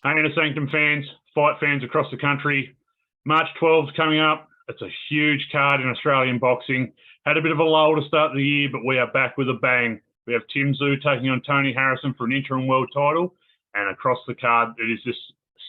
Hey, Inner Sanctum fans, fight fans across the country. March 12th coming up. It's a huge card in Australian boxing. Had a bit of a lull to start the year, but we are back with a bang. We have Tszyu taking on Tony Harrison for an interim world title. And across the card, it is just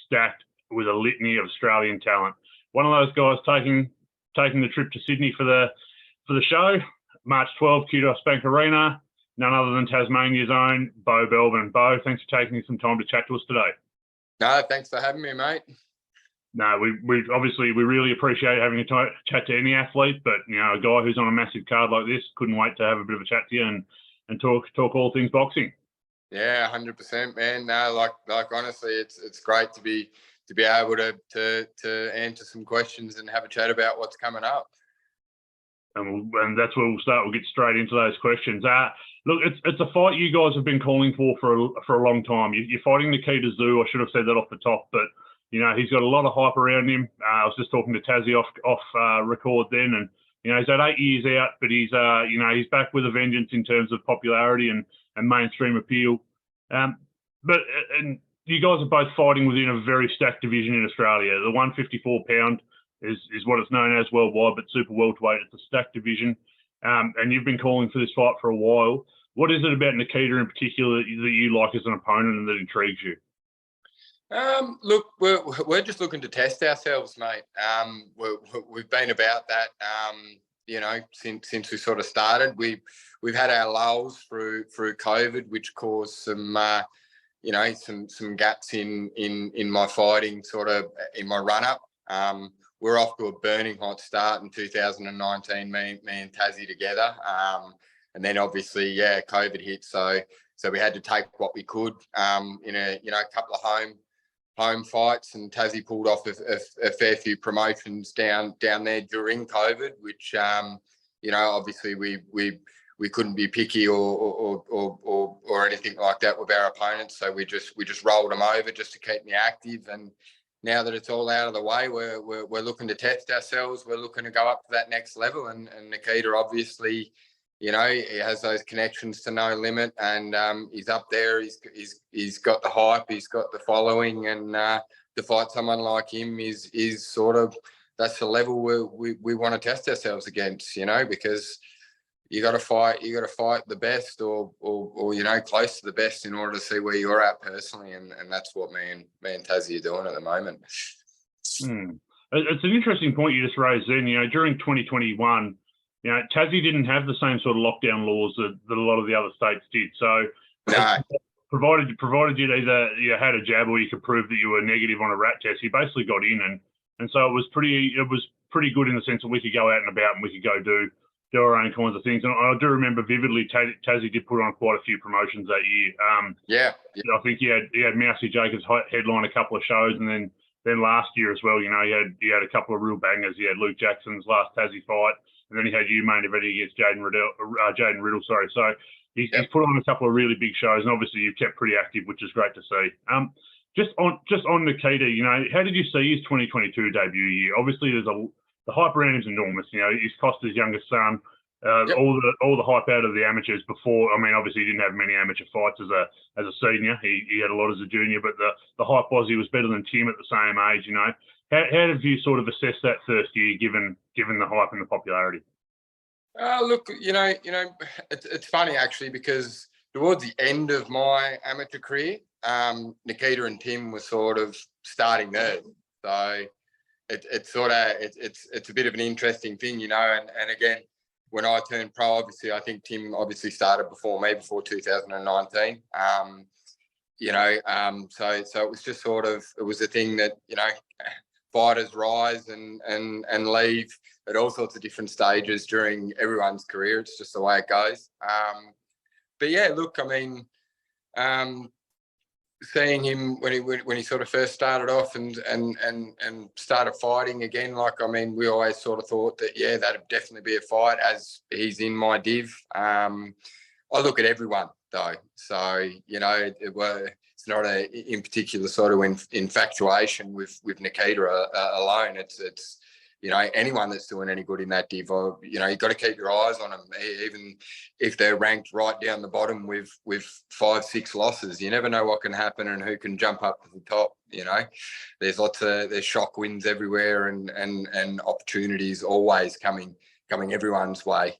stacked with a litany of Australian talent. One of those guys taking the trip to Sydney for the show. March 12th, Qudos Bank Arena. None other than Tasmania's own Bo Belbin. Bo, thanks for taking some time to chat to us today. No, thanks for having me, mate. No, we obviously really appreciate having a chat to any athlete, but a guy who's on a massive card like this couldn't wait to have a bit of a chat to you and talk all things boxing. Yeah, 100%, man. No, like honestly, it's great to be able to answer some questions and have a chat about what's coming up. And that's where we'll start. We'll get straight into those questions. Look, it's a fight you guys have been calling for a long time. You're fighting Nikita Tszyu. I should have said that off the top, but he's got a lot of hype around him. I was just talking to Tassie off record then, and he's had 8 years out, but he's back with a vengeance in terms of popularity and mainstream appeal. But you guys are both fighting within a very stacked division in Australia. The 154 pound is what it's known as worldwide, but super welterweight, it's a stacked division. And you've been calling for this fight for a while. What is it about Nikita in particular that you like as an opponent and that intrigues you? Look, we're just looking to test ourselves, mate. We've been about that, since we sort of started. We've had our lulls through COVID, which caused some some gaps in my fighting, sort of in my run up. We're off to a burning hot start in 2019, me and Tassie together. And then obviously, COVID hit. So we had to take what we could in a couple of home fights, and Tassie pulled off a fair few promotions down there during COVID, which obviously we couldn't be picky or anything like that with our opponents. So we just rolled them over just to keep me active. And now that it's all out of the way, we're looking to test ourselves. We're looking to go up to that next level. And Nikita, obviously, he has those connections to No Limit, and he's up there. He's got the hype, he's got the following, and to fight someone like him is sort of, that's the level we want to test ourselves against, because you got to fight the best or close to the best in order to see where you're at personally, and that's what me and Tassie are doing at the moment. It's an interesting point you just raised then. During 2021, Tassie didn't have the same sort of lockdown laws that a lot of the other states did. So no. provided you either you had a jab or you could prove that you were negative on a rat test, you basically got in, and so it was pretty good in the sense that we could go out and about and we could go do our own kinds of things. And I do remember vividly, Tassie did put on quite a few promotions that year. Yeah. I think he had Mousy Jacobs headline a couple of shows, and then last year as well, he had a couple of real bangers. He had Luke Jackson's last Tassie fight, and then he had you main eventing against Jaden Riddle. Sorry. So he's put on a couple of really big shows, and obviously you've kept pretty active, which is great to see. Just on Nikita, how did you see his 2022 debut year? Obviously, the hype around him is enormous. He's cost his youngest son all the hype out of the amateurs before. I mean, obviously he didn't have many amateur fights as a senior. He had a lot as a junior, but the hype was he was better than Tim at the same age. How have you sort of assessed that first year, given the hype and the popularity? Look, it's funny actually, because towards the end of my amateur career, Nikita and Tim were sort of starting there. So it's a bit of an interesting thing, and again, when I turned pro, obviously I think Tim obviously started before me, before 2019. So it was just sort of, it was a thing that, fighters rise and leave at all sorts of different stages during everyone's career. It's just the way it goes. But yeah, look, I mean, seeing him when he sort of first started off and started fighting again, we always sort of thought that that'd definitely be a fight, as he's in my div. I look at everyone though, so it's not in particular sort of infatuation with Nikita alone. It's you know, anyone that's doing any good in that div, or, you know, you've got to keep your eyes on them, even if they're ranked right down the bottom with 5-6 losses. You never know what can happen and who can jump up to the top. You know, there's shock wins everywhere, and opportunities always coming everyone's way.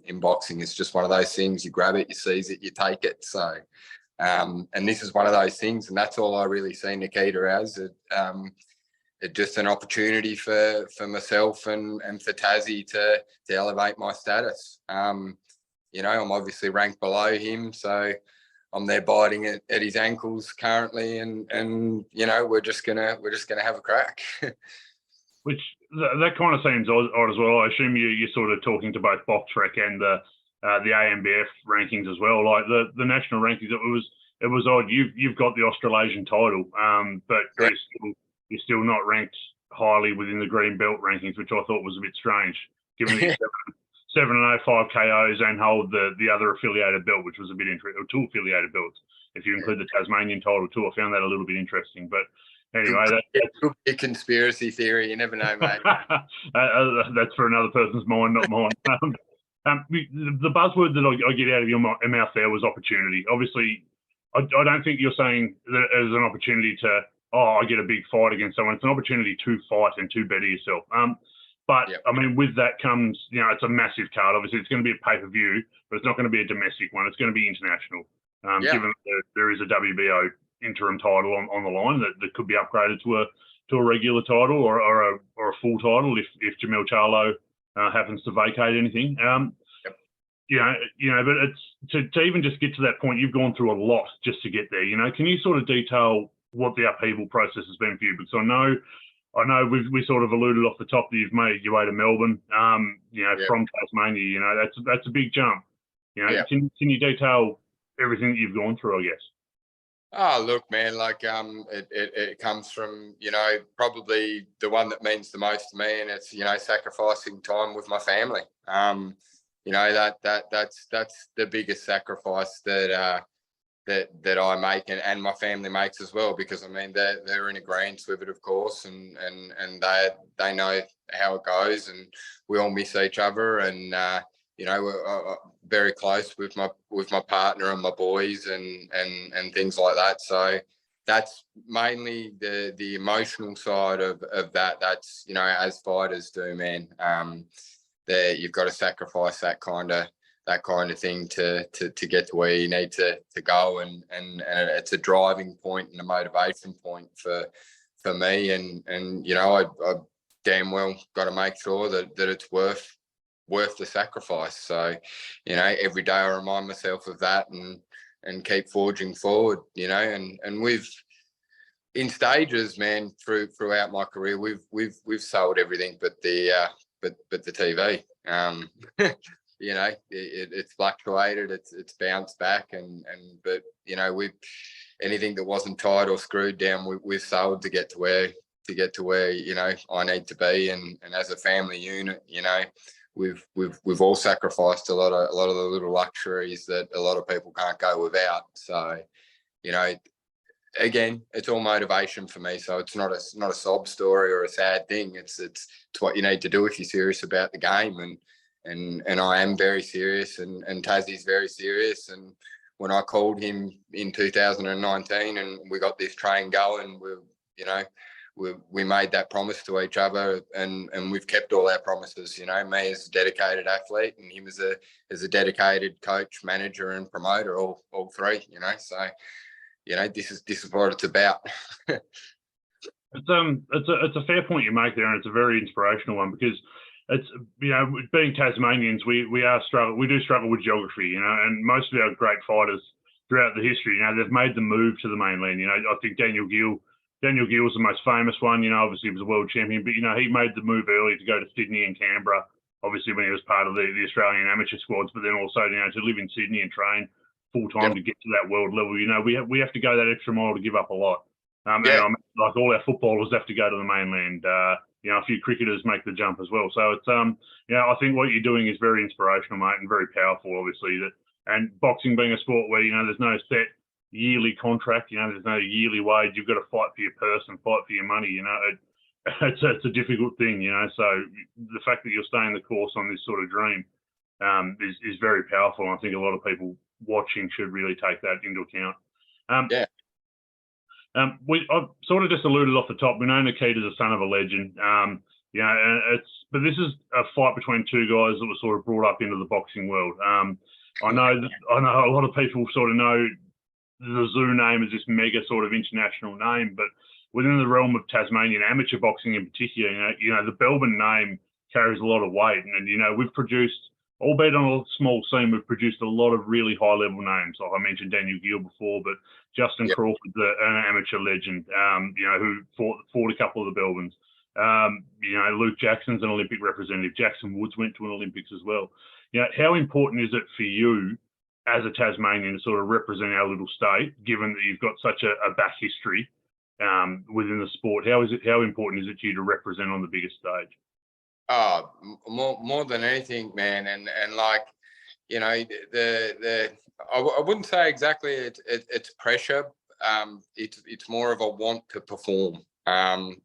In boxing, it's just one of those things. You grab it, you seize it, you take it. So, and this is one of those things, and that's all I really see Nikita as. It's just an opportunity for myself and for Tassie to elevate my status. You know, I'm obviously ranked below him, so I'm there biting at his ankles currently, and you know, we're just gonna have a crack. Which that kind of seems odd as well. I assume you're sort of talking to both BoxRec and the AMBF rankings as well. Like the national rankings, it was odd. You've got the Australasian title, but you're still not ranked highly within the green belt rankings, which I thought was a bit strange, given that you're 7-0, 5 KOs, and hold the other affiliated belt, which was a bit interesting, or 2 affiliated belts, if you include the Tasmanian title too. I found that a little bit interesting. But anyway, that's a conspiracy theory. You never know, mate. That's for another person's mind, not mine. The buzzword that I get out of your mouth there was opportunity. Obviously, I don't think you're saying that as an opportunity to, I get a big fight against someone. It's an opportunity to fight and to better yourself. But yep. I mean, with that comes, you know, it's a massive card. Obviously, it's going to be a pay-per-view, but it's not going to be a domestic one. It's going to be international. Given that there is a WBO interim title on the line that could be upgraded to a regular title or a full title if Jamil Charlo happens to vacate anything. You know, but it's to even just get to that point, you've gone through a lot just to get there. You know, can you sort of detail what the upheaval process has been for you? Because I know we sort of alluded off the top that you've made your way to Melbourne, you know, from Tasmania. You know, that's a big jump. You know, can you detail everything that you've gone through, I guess? Oh, look, man, like it comes from, you know, probably the one that means the most to me, and it's, you know, sacrificing time with my family. You know, that's the biggest sacrifice that I make and my family makes as well, because I mean they're in agreement with it, of course, and they know how it goes, and we all miss each other, and you know, we're very close with my partner and my boys and things like that. So that's mainly the emotional side of that. That's, you know, as fighters do, man. That you've got to sacrifice that kind of thing to get to where you need to go, and it's a driving point and a motivation point for me, and you know, I damn well got to make sure that it's worth the sacrifice. So, you know, every day I remind myself of that and keep forging forward, you know, and we've in stages, man, throughout my career, we've sold everything but the TV. You know, it's fluctuated, it's bounced back, but you know, anything that wasn't tied or screwed down, we've sold to get to where you know I need to be, and as a family unit, you know, we've all sacrificed a lot of the little luxuries that a lot of people can't go without. So, you know, again, it's all motivation for me. So it's not a sob story or a sad thing. It's what you need to do if you're serious about the game, and I am very serious, and Tassie's very serious. And when I called him in 2019 and we got this train going, we made that promise to each other, and we've kept all our promises. You know, me as a dedicated athlete, and him as a dedicated coach, manager, and promoter, all three. You know, so you know, this is what it's about. It's a fair point you make there, and it's a very inspirational one, because it's, you know, being Tasmanians, we do struggle with geography, you know, and most of our great fighters throughout the history, you know, they've made the move to the mainland. You know, I think Daniel Gill was the most famous one. You know, obviously he was a world champion, but you know, he made the move early to go to Sydney and Canberra, obviously when he was part of the Australian amateur squads, but then also, you know, to live in Sydney and train full time to get to that world level. You know, we have to go that extra mile to give up a lot. And like all our footballers have to go to the mainland. You know, a few cricketers make the jump as well. So it's you know, I think what you're doing is very inspirational, mate, and very powerful, obviously. And boxing being a sport where, you know, there's no set yearly contract, you know, there's no yearly wage. You've got to fight for your purse and fight for your money. You know, it's a difficult thing, you know. So the fact that you're staying the course on this sort of dream is very powerful. And I think a lot of people watching should really take that into account. Yeah. I've sort of just alluded off the top. We know Nikita's a son of a legend. You know, but this is a fight between two guys that were sort of brought up into the boxing world. I know a lot of people sort of know the Tszyu name as this mega sort of international name, but within the realm of Tasmanian amateur boxing in particular, you know, the Belbin name carries a lot of weight, and you know, we've produced, albeit on a small scene, we've produced a lot of really high level names. Like I mentioned Daniel Gill before, but Justin Crawford's an amateur legend, you know, who fought a couple of the Belbins. You know, Luke Jackson's an Olympic representative. Jackson Woods went to an Olympics as well. You know, how important is it for you as a Tasmanian to sort of represent our little state, given that you've got such a back history within the sport? How important is it to you to represent on the biggest stage? Oh, more than anything, man. And like, you know, I wouldn't say exactly it's pressure. It's more of a want to perform,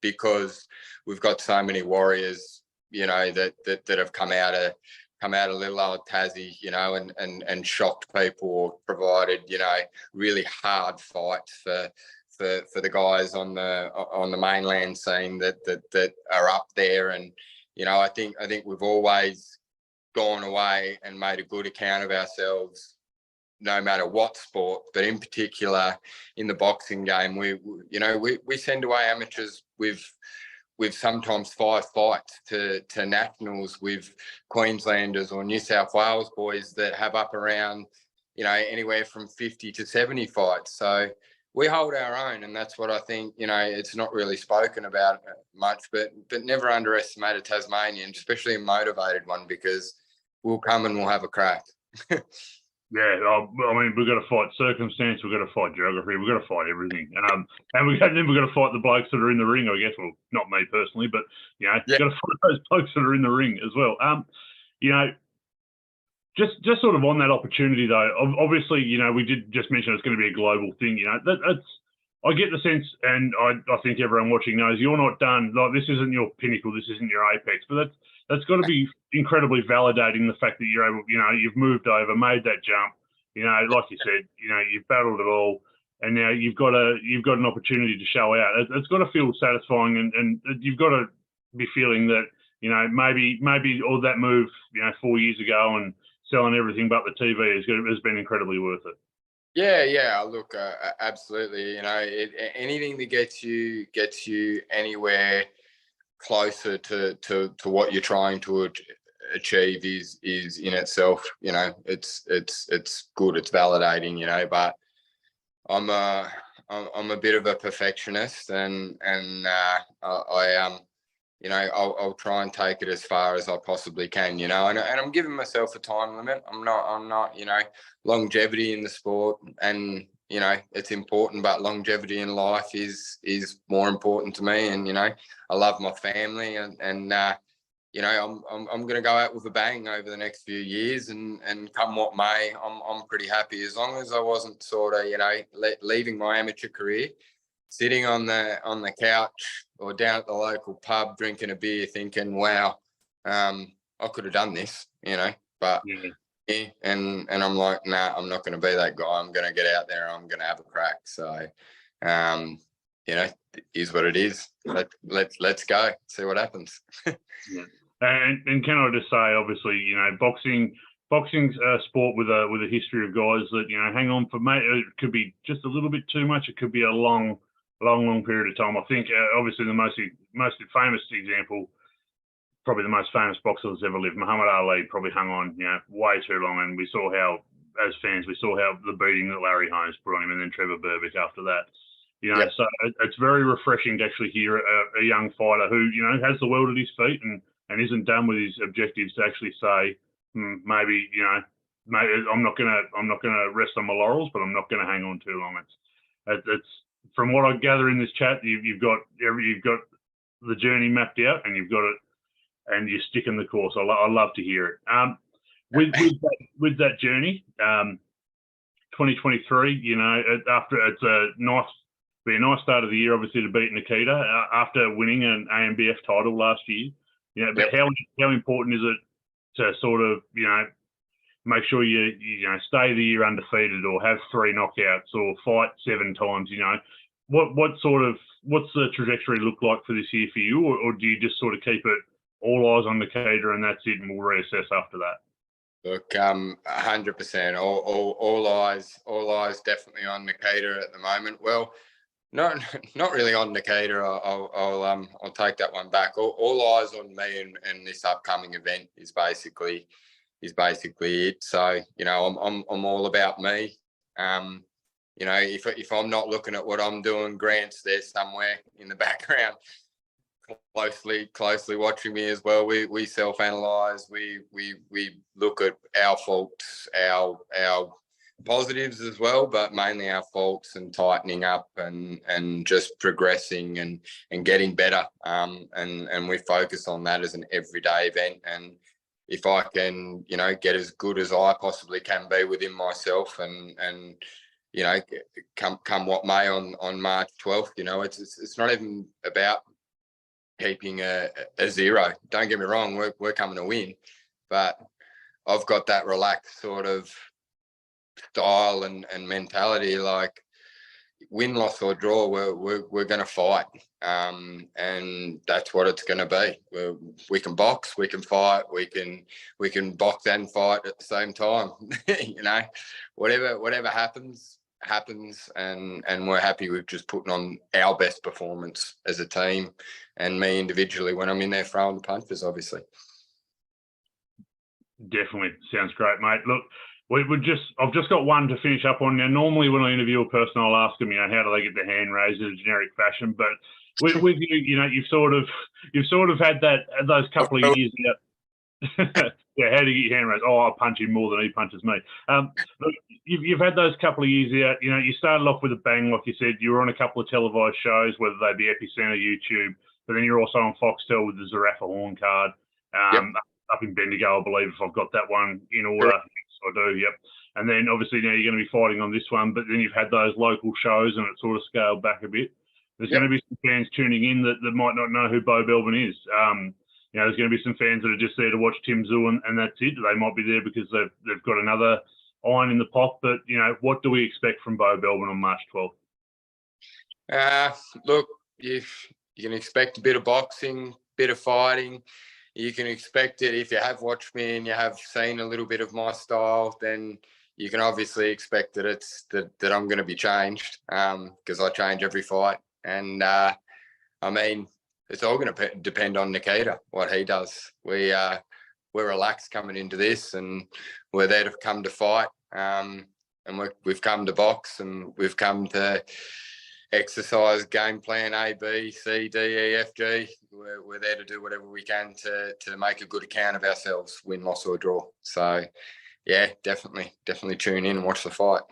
because we've got so many warriors, you know, that have come out of little old Tassie, you know, and shocked people, or provided, you know, really hard fights for the guys on the mainland scene that are up there. And you know, I think we've always gone away and made a good account of ourselves, no matter what sport, but in particular in the boxing game. We send away amateurs with sometimes 5 fights to nationals, with Queenslanders or New South Wales boys that have up around, you know, anywhere from 50 to 70 fights. So we hold our own, and that's what I think, you know, it's not really spoken about much, but never underestimate a Tasmanian, especially a motivated one, because we'll come and we'll have a crack. Yeah, I mean, we've got to fight circumstance, we've got to fight geography, we've got to fight everything. And then we've got to fight the blokes that are in the ring, I guess. Well, not me personally, but, you know, you've got to fight those blokes that are in the ring as well. You know, just sort of on that opportunity, though, obviously, you know, we did just mention it's going to be a global thing. You know, I get the sense, and I think everyone watching knows, you're not done. Like, this isn't your pinnacle, this isn't your apex, but that's got to be incredibly validating, the fact that you're able, you know, you've moved over, made that jump, you know, like you said, you know, you've battled it all, and now you've got an opportunity to show out. It's got to feel satisfying, and you've got to be feeling that, you know, maybe all that move, you know, 4 years ago and selling everything but the TV has been incredibly worth it. Yeah. Look, absolutely. You know, anything that gets you anywhere closer to what you're trying to achieve is in itself, you know, it's good, it's validating, you know. But I'm a bit of a perfectionist, and you know, I'll try and take it as far as I possibly can, you know, and I'm giving myself a time limit. I'm not, you know, longevity in the sport, and you know, it's important, but longevity in life is more important to me. And you know, I love my family, and you know, I'm going to go out with a bang over the next few years, and come what may, I'm pretty happy, as long as I wasn't sort of, you know, leaving my amateur career, sitting on the couch or down at the local pub drinking a beer, thinking, "Wow, I could have done this," you know. But yeah, and I'm like, nah, I'm not going to be that guy. I'm going to get out there. I'm going to have a crack. So, you know, it is what it is. Let's go. See what happens. Yeah. And can I just say, obviously, you know, boxing's a sport with a history of guys that, you know, hang on for, mate. It could be just a little bit too much. It could be a long period of time. I think obviously the most famous example, probably the most famous boxer that's ever lived, Muhammad Ali, probably hung on, you know, way too long. And we saw how, as fans, the beating that Larry Holmes put on him, and then Trevor Berbick after that. You know, So it's very refreshing to actually hear a young fighter who, you know, has the world at his feet and isn't done with his objectives to actually say, maybe, you know, maybe I'm not gonna rest on my laurels, but I'm not gonna hang on too long. It's from what I gather in this chat, you've got the journey mapped out, and you've got it, and you're sticking the course. I love to hear it. With that journey, 2023, you know, after it's a nice be a nice start of the year, obviously, to beat Nikita after winning an AMBF title last year. You know, but how important is it to sort of, you know, make sure you stay the year undefeated or have 3 knockouts or fight 7 times? You know, what's the trajectory look like for this year for you, or do you just sort of keep it all eyes on Nikita and that's it, and we'll reassess after that? Look, 100%. All eyes definitely on Nikita at the moment. Well, not really on Nikita. I'll take that one back. All eyes on me and this upcoming event is basically it. So, you know, I'm all about me. You know, if I'm not looking at what I'm doing, Grant's there somewhere in the background, closely watching me as well. We self-analyze. We look at our faults, our positives as well, but mainly our faults, and tightening up and just progressing and getting better. And we focus on that as an everyday event. And if I can, you know, get as good as I possibly can be within myself, and you know, come what may on March 12th, you know, it's not even about keeping a 0. Don't get me wrong, we're coming to win, but I've got that relaxed sort of style and mentality. Like, win, loss or draw, we're going to fight, and that's what it's going to be. We can box, we can fight, we can box and fight at the same time. You know, whatever happens, and we're happy with just putting on our best performance as a team, and me individually when I'm in there throwing the punches, obviously. Definitely sounds great, mate. Look, I've just got one to finish up on. Now, normally when I interview a person, I'll ask them, you know, how do they get their hand raised in a generic fashion? But with you, you know, you've sort of had those couple of years out. Yeah, how do you get your hand raised? Oh, I'll punch him more than he punches me. Look, you've had those couple of years out. You know, you started off with a bang, like you said. You were on a couple of televised shows, whether they be Epicenter, YouTube, but then you're also on Foxtel with the Zarafa Horn card up in Bendigo, I believe, if I've got that one in order. Yes, I do, yep. And then obviously now you're going to be fighting on this one, but then you've had those local shows and it sort of scaled back a bit. There's going to be some fans tuning in that might not know who Bo Belbin is. You know, there's going to be some fans that are just there to watch Tim Tszyu and that's it. They might be there because they've got another iron in the pot. But, you know, what do we expect from Bo Belbin on March 12th? Look, you can expect a bit of boxing, bit of fighting. You can expect it. If you have watched me and you have seen a little bit of my style, then you can obviously expect that that I'm going to be changed, because I change every fight. And I mean, it's all going to depend on Nikita, what he does. We're relaxed coming into this, and we're there to come to fight. And we've come to box, and we've come to exercise game plan A, B, C, D, E, F, G. We're there to do whatever we can to make a good account of ourselves, win, loss or draw. So, yeah, definitely tune in and watch the fight.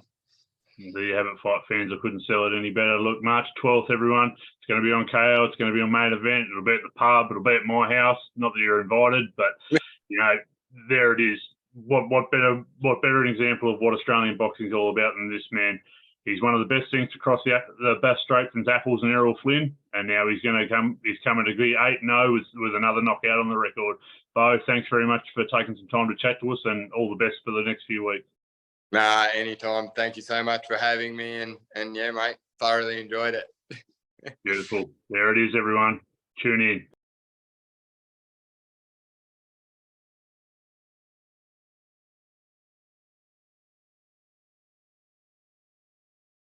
There you have it, fight fans. I couldn't sell it any better. Look, March 12th, everyone. It's going to be on KO. It's going to be on main event. It'll be at the pub. It'll be at my house. Not that you're invited, but, you know, there it is. What better an example of what Australian boxing is all about than this man? He's one of the best things to cross the best straight since Apples and Errol Flynn, and now he's coming to be 8-0 with another knockout on the record. Bo, thanks very much for taking some time to chat to us, and all the best for the next few weeks. Nah, anytime. Thank you so much for having me, and yeah, mate, thoroughly enjoyed it. Beautiful. There it is, everyone. Tune in.